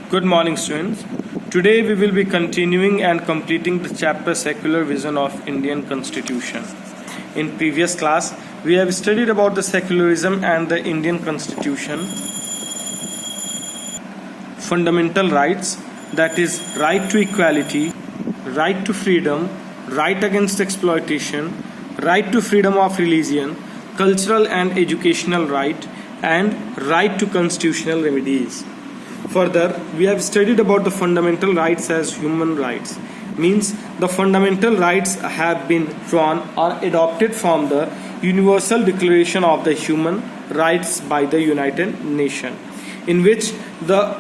Good morning, students. Today we will be continuing and completing the chapter Secular Vision of Indian Constitution. In previous class, we have studied about the secularism and the Indian Constitution. Fundamental rights, that is right to equality, right to freedom, right against exploitation, right to freedom of religion, cultural and educational right, and right to constitutional remedies. Further, we have studied about the fundamental rights as human rights. Means the fundamental rights have been drawn or adopted from the Universal Declaration of the Human Rights by the United Nations, in which the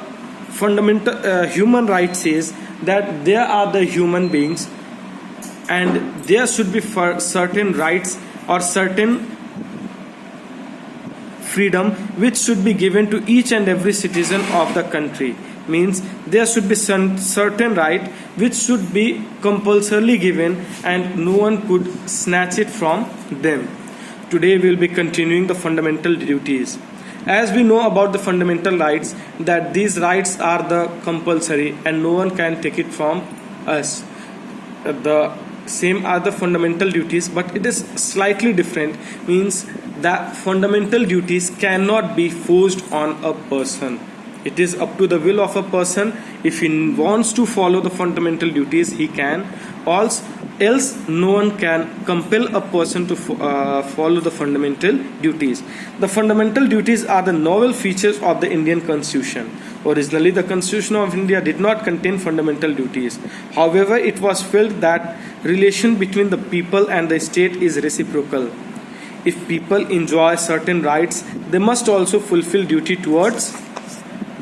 fundamental human rights says that there are the human beings and there should be certain rights or certain freedom which should be given to each and every citizen of the country. Means there should be certain right which should be compulsorily given and no one could snatch it from them. Today we will be continuing the fundamental duties. As we know about the fundamental rights, that these rights are the compulsory and no one can take it from us. The same are the fundamental duties, but it is slightly different. Means that fundamental duties cannot be forced on a person. It is up to the will of a person. If he wants to follow the fundamental duties, he can. Else no one can compel a person to follow the fundamental duties. The fundamental duties are the novel features of the Indian Constitution. Originally, the Constitution of India did not contain fundamental duties. However, it was felt that relation between the people and the state is reciprocal. If people enjoy certain rights, they must also fulfill duty towards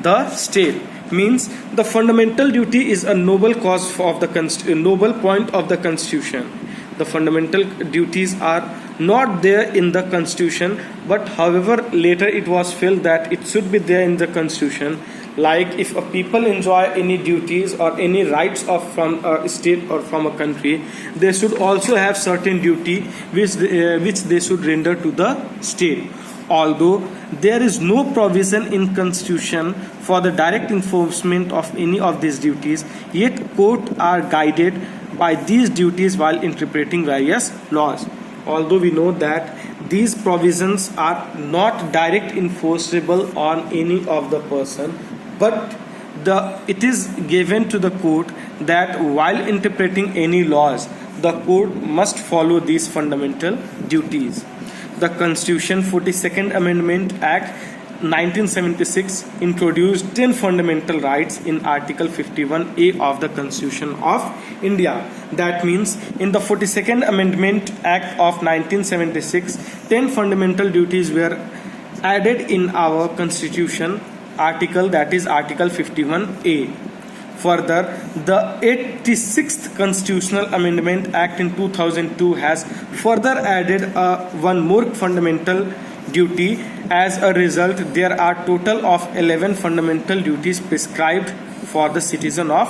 the state. Means the fundamental duty is a noble cause of the noble point of the Constitution. The fundamental duties are not there in the Constitution, but however later it was felt that it should be there in the Constitution. Like if a people enjoy any duties or any rights from a state or from a country, they should also have certain duty which they should render to the state. Although there is no provision in Constitution for the direct enforcement of any of these duties, yet courts are guided by these duties while interpreting various laws. Although we know that these provisions are not direct enforceable on any of the person, but it is given to the court that while interpreting any laws, the court must follow these fundamental duties. The Constitution 42nd Amendment Act 1976 introduced 10 fundamental rights in Article 51A of the Constitution of India. That means in the 42nd Amendment Act of 1976, 10 fundamental duties were added in our Constitution article, that is Article 51A. Further, the 86th Constitutional Amendment Act in 2002 has further added one more fundamental duty. As a result, there are total of 11 fundamental duties prescribed for the citizen of